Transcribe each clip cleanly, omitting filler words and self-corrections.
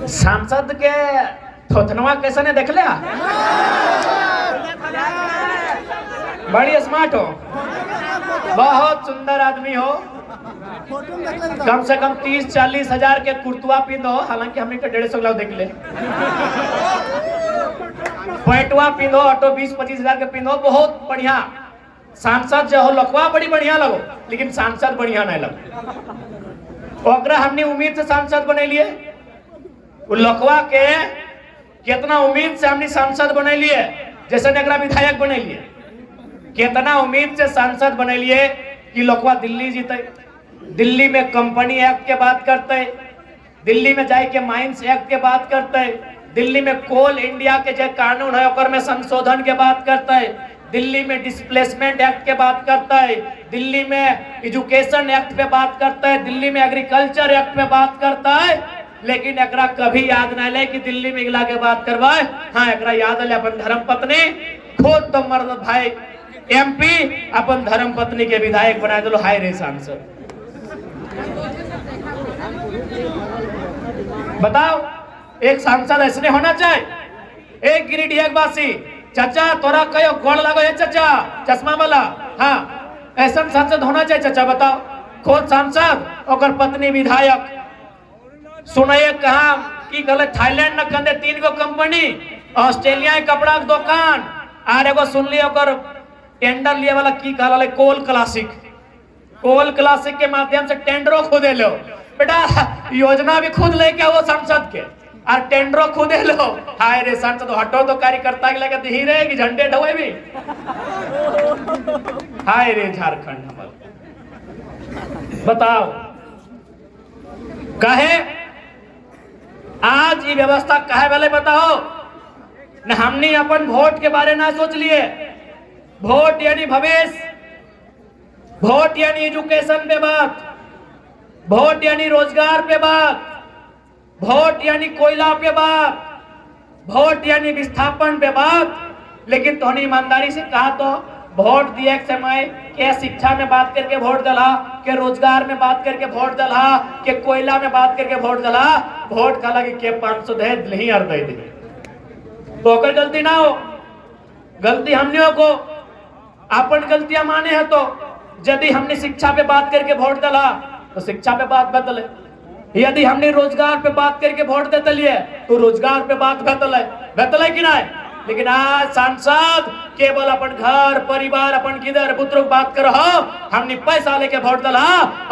सांसद के थोथनवा कैसे ने देख लिया? बड़ी स्मार्ट हो, बहुत सुंदर आदमी हो। कम से कम 30-40 हजार के कुर्तुआ पिंदो, हालांकि हमने तो 150 लाख देख ले। पैंटवा पिंदो, ऑटो 20-25 हजार के पिंदो, बहुत बढ़िया सांसद जो हो। लखवा बड़ी बढ़िया लगो, लेकिन सांसद बढ़िया नहीं लगो। ओकरा हमने उम्मीद से सांसद बने लिए, लखवा के कितना उम्मीद से हमने सांसद बने लिए, जैसे नेकरा विधायक बने लिए। कितना उम्मीद से सांसद बने लिए कि लखवा दिल्ली जीते, दिल्ली में कंपनी एक्ट के बात करते, दिल्ली में जाए के माइंस एक्ट के बात करते, दिल्ली में कोल इंडिया के जो कानून है ओकर में संशोधन के बात करते, दिल्ली में डिस्प्लेसमेंट एक्ट के बात करता है, दिल्ली में एजुकेशन एक्ट पे बात करता है, दिल्ली में एग्रीकल्चर एक्ट पे बात करता है। लेकिन एकरा कभी याद नहीं ले कि दिल्ली में इगला के बात करवाए। हाँ, एकरा याद है अपन धर्म पत्नी, खुद तो मर्द भाई एमपी अपन धर्म पत्नी के विधायक बना दो। हाय रे सांसद, बताओ एक सांसद ऐसे होना चाहिए। एक गिरिडीह वासी, चाचा तोरा कयो गोड़ लागो है चाचा चश्मा वाला, हाँ ऐसा सांसद होना चाहिए चाचा। बताओ, खुद सांसद और पत्नी विधायक। सुनाइए कहा कि गलत थाईलैंड न कंदे 3 गो कंपनी, ऑस्ट्रेलिया कपड़ा के दुकान, आर एगो सुन लिया और टेंडर लिए वाला की कहला कोल क्लासिक। कोल क्लासिक के माध्यम से टेंडरों खुदे लो बेटा, योजना भी खुद लेके आओ सांसद के और टेंडरों खुदे लो। हाय रे सांसद, हटो तो कार्यकर्ता के लगे ही रहे कि झंडे ढोए भी। हाय रे झारखंड, बताओ कहे आज ये व्यवस्था कहे वाले बताओ न। हमने अपन वोट के बारे ना सोच लिए। वोट यानी भविष्य, वोट यानी एजुकेशन पे बात, वोट यानी रोजगार पे बात, वोट यानी कोयला पे बात, वोट यानी विस्थापन पे बात। लेकिन तो ईमानदारी से कहा तो वोट दिए समय के शिक्षा में बात करके वोट दला, के रोजगार में बात करके वोट दला, के कोयला में बात करके वोट दला। वोट का लगे के 500 दे नहीं और दे दे तो अगर गलती ना हो, गलती हमने को अपन गलतियां माने है। तो यदि हमने शिक्षा पे बात करके वोट दला तो शिक्षा पे बात बदले, यदि हमने रोजगार पे बात करके वोट देते लिए तो रोजगार पे बात बदले कि नहीं। लेकिन आज सांसद केवल अपन घर परिवार अपन किधर पुत्र बात करो, हमने पैसा लेके वोट दला।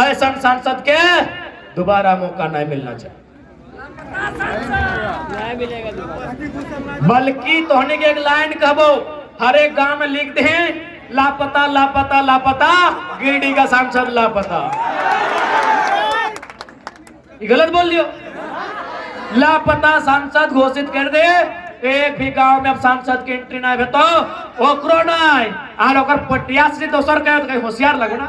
ऐसा सांसद के दोबारा मौका नहीं मिलना चाहिए, बल्कि तोहने के एक लाइन कहबो हर एक गांव में लिख दे, लापता लापता लापता, गिरिडीह का सांसद लापता। ये गलत बोल लियो, लापता सांसद घोषित कर दे। एक भी गांव में अब सांसद की एंट्री ना तो ओकरो नहीं आर ओकर पटिया से दोसर के होशियार लगो ना।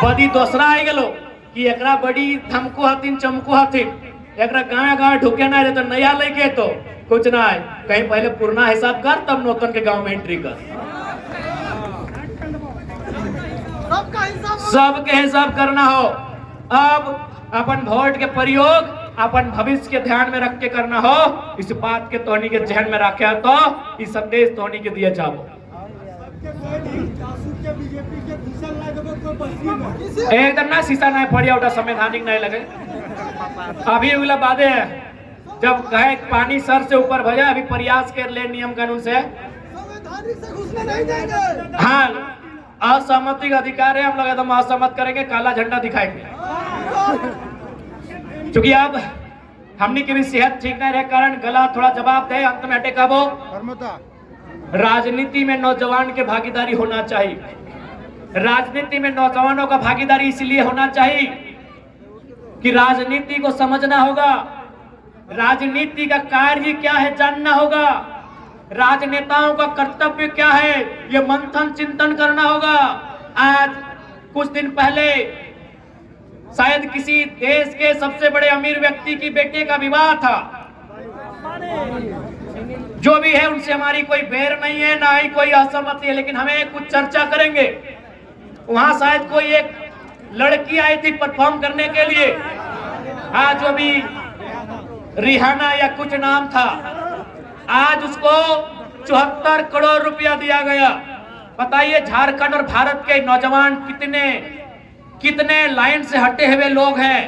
बदी दोसरा आई गेलो कि एकरा बड़ी धमको हथिन चमको हथिन, एकरा गाँव ढुके ना तो नया लेके तो कुछ ना है। कहीं पहले पुराना हिसाब कर तब नौतन के गांव में एंट्री कर। सबके हिसाब करना हो। अब अपन वोट के प्रयोग अपन भविष्य के ध्यान में रख के करना हो। इस बात के तोहनी के ध्यान में रखे तो इस संदेश तोहनी के दिए जाओ। एकदम ना शीशा नहीं पड़िया उठा, संवैधानिक नहीं लगे। अभी अगला बातें है जब कहे पानी सर से ऊपर भजा, अभी प्रयास कर ले नियम कानून से। हाँ, असहमति का अधिकार है, हम लोग एकदम असहमत करेंगे, काला झंडा दिखाएंगे। क्योंकि अब हमने की भी सेहत ठीक नहीं रहे कारण गला थोड़ा जवाब दे। अंत में अटैक हो, राजनीति में नौजवान के भागीदारी होना चाहिए। राजनीति में नौजवानों का भागीदारी इसलिए होना चाहिए कि राजनीति को समझना होगा, राजनीति का कार्य क्या है जानना होगा, राजनेताओं का कर्तव्य क्या है ये मंथन चिंतन करना होगा। आज कुछ दिन पहले शायद किसी देश के सबसे बड़े अमीर व्यक्ति की बेटे का विवाह था। जो भी है उनसे हमारी कोई बैर नहीं है, ना ही कोई असहमति है, लेकिन हमें कुछ चर्चा करेंगे। वहां शायद कोई एक लड़की आई थी परफॉर्म करने के लिए। हाँ, जो भी रिहाना या कुछ नाम था, आज उसको 74 करोड़ रुपया दिया गया। बताइए झारखंड और भारत के नौजवान कितने लाइन से हटे हुए लोग हैं,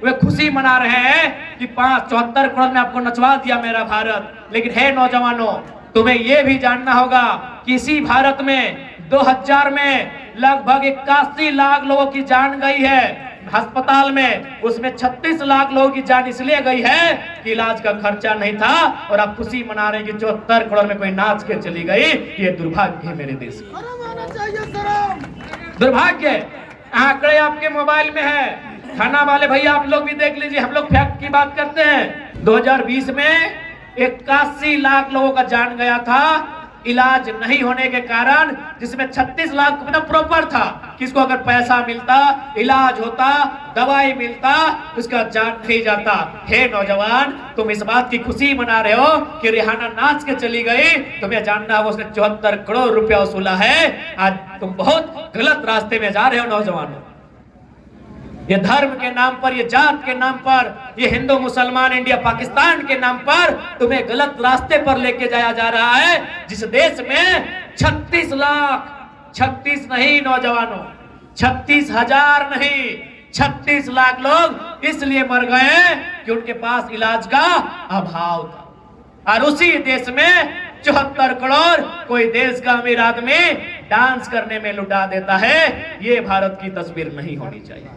वे खुशी मना रहे हैं कि 74 करोड़ में आपको नचवा दिया मेरा भारत। लेकिन है नौजवानों, तुम्हें यह भी जानना होगा कि इसी भारत में 2000 में लगभग 81 लाख लोगों की जान गई है अस्पताल में, उसमें 36 लाख लोगों की जान इसलिए गई है कि इलाज का खर्चा नहीं था, और आप खुशी मना रहे हैं कि 74 करोड़ में कोई नाच के चली गई। ये दुर्भाग्य है मेरे देश का, दुर्भाग्य। आंकड़े आपके मोबाइल में है, थाना वाले भैया आप लोग भी देख लीजिए, हम लोग फैक्ट की बात करते हैं। 2020 में 81 लाख लोगों का जान गया था इलाज नहीं होने के कारण, जिसमें 36 लाख मतलब प्रॉपर था, किसको अगर पैसा मिलता, इलाज होता, दवाई मिलता, उसका जान नहीं जाता। हे नौजवान, तुम इस बात की खुशी मना रहे हो कि रिहाना नाच के चली गई, तुम्हें जानना है उसने 74 करोड़ रुपया वसूला है। आज तुम बहुत गलत रास्ते में जा रहे हो नौजवानों। ये धर्म के नाम पर, ये जात के नाम पर, ये हिंदू मुसलमान इंडिया पाकिस्तान के नाम पर तुम्हें गलत रास्ते पर लेके जाया जा रहा है। जिस देश में 36 लाख, 36 नहीं नौजवानों, 36,000 नहीं, 36 लाख लोग इसलिए मर गए कि उनके पास इलाज का अभाव था। और उसी देश में 74 करोड़ कोई देश का अमीर आदमी डांस करने में लुटा देता है। ये भारत की तस्वीर नहीं होनी चाहिए,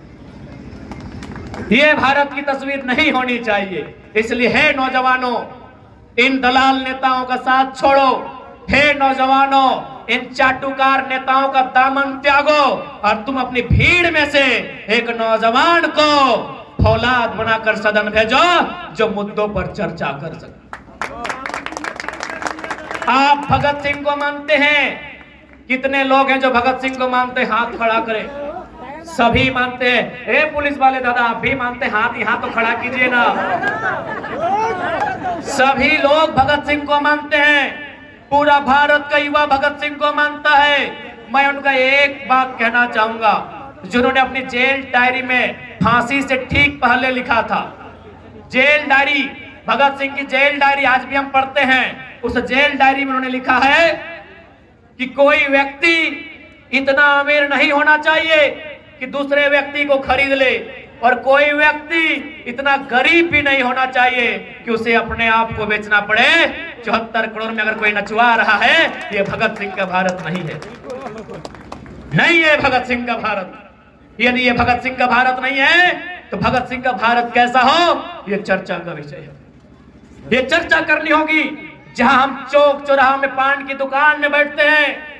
ये भारत की तस्वीर नहीं होनी चाहिए। इसलिए हे नौजवानों, इन दलाल नेताओं का साथ छोड़ो। हे नौजवानों, इन चाटुकार नेताओं का दामन त्यागो और तुम अपनी भीड़ में से एक नौजवान को फौलाद बनाकर सदन भेजो जो मुद्दों पर चर्चा कर सके। आप भगत सिंह को मानते हैं? कितने लोग हैं जो भगत सिंह को मानते हैं? हाथ खड़ा करें। सभी मानते हैं। ए पुलिस वाले दादा, आप भी मानते हैं? हाथ यहाँ तो खड़ा कीजिए ना। सभी लोग भगत सिंह को मानते हैं, पूरा भारत का युवा भगत सिंह को मानता है। मैं उनका एक बात कहना चाहूंगा, जिन्होंने अपनी जेल डायरी में फांसी से ठीक पहले लिखा था, जेल डायरी, भगत सिंह की जेल डायरी आज भी हम पढ़ते हैं। उस जेल डायरी में उन्होंने लिखा है कि कोई व्यक्ति इतना अमीर नहीं होना चाहिए कि दूसरे व्यक्ति को खरीद ले, और कोई व्यक्ति इतना गरीब भी नहीं होना चाहिए कि उसे अपने आप को बेचना पड़े। 74 करोड़ में अगर कोई नचवा रहा है, ये भगत सिंह का भारत नहीं है, नहीं है भगत सिंह का भारत। यदि ये भगत सिंह का भारत नहीं है तो भगत सिंह का भारत कैसा हो, ये चर्चा का विषय है। ये चर्चा करनी होगी। जहां हम चौक चौराहा में पान की दुकान में बैठते हैं,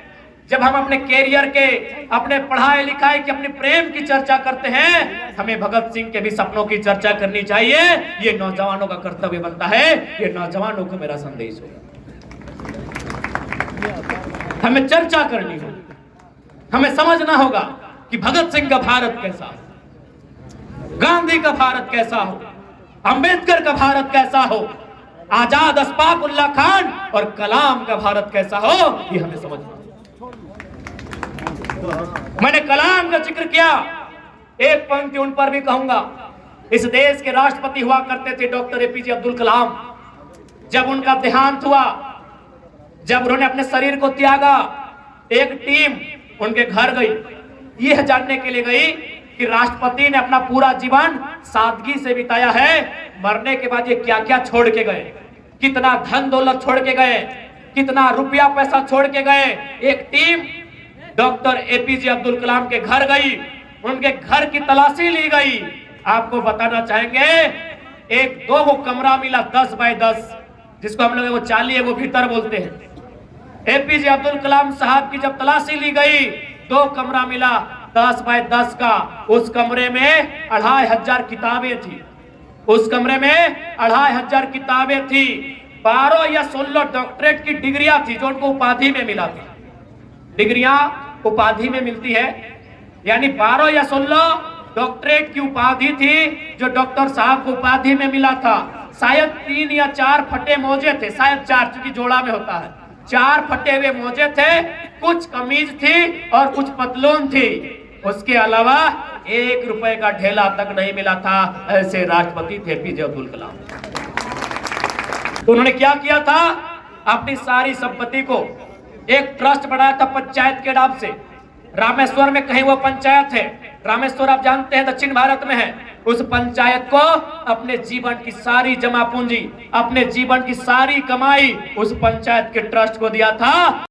जब हम अपने कैरियर के, अपने पढ़ाई लिखाई की, अपने प्रेम की चर्चा करते हैं, हमें भगत सिंह के भी सपनों की चर्चा करनी चाहिए। ये नौजवानों का कर्तव्य बनता है। ये नौजवानों को मेरा संदेश होगा, हमें चर्चा करनी होगी, हमें समझना होगा कि भगत सिंह का भारत कैसा हो, गांधी का भारत कैसा हो, अंबेडकर का भारत कैसा हो, आजाद अशफाक उल्लाह खान और कलाम का भारत कैसा हो, ये हमें समझना। मैंने कलाम का जिक्र किया, एक पंक्ति उन पर भी कहूंगा। इस देश के राष्ट्रपति हुआ करते थे डॉक्टर एपीजे अब्दुल कलाम। जब उनका देहांत हुआ, जब उन्होंने अपने शरीर को त्यागा, एक टीम उनके घर गई, यह जानने के लिए गई कि राष्ट्रपति ने अपना पूरा जीवन सादगी से बिताया है, मरने के बाद ये क्या क्या छोड़ के गए, कितना धन दौलत छोड़ के गए, कितना रुपया पैसा छोड़ के गए। एक team doctor APJ Abdul Kalam के घर गई, उनके घर की तलाशी ली गई। आपको बताना चाहेंगे, एक दो वो कमरा मिला 10 बाय 10, जिसको हम लोग वो चाली है वो भीतर बोलते हैं। एपीजे अब्दुल कलाम साहब की जब तलाशी ली गई, 2 कमरा मिला 10 बाय 10 का। उस कमरे में 2500 किताबें थी, उस कमरे में 2500 किताबें थी। 12 या 16 डॉक्टरेट की डिग्रियां थी जो उनको उपाधि में मिला था। डिग्रियां उपाधि में मिलती है, यानी 12 या 16 डॉक्टरेट की उपाधि थी जो डॉक्टर साहब को उपाधि में मिला था। शायद 3 या 4 फटे मोजे थे, शायद 4, क्योंकि जोड़ा में होता है। 4 फटे हुए मोजे थे, कुछ कमीज थी और कुछ पतलून थी। उसके अलावा 1 रुपए का ढेला तक नहीं मिला था। ऐसे राष्ट्रपति थे एपीजे अब्दुल कलाम। तो उन्होंने क्या किया था, अपनी सारी संपत्ति को एक ट्रस्ट बनाया था पंचायत के नाम से। रामेश्वर में कहीं वो पंचायत है, रामेश्वर आप जानते हैं दक्षिण भारत में है। उस पंचायत को अपने जीवन की सारी जमा पूंजी, अपने जीवन की सारी कमाई उस पंचायत के ट्रस्ट को दिया था।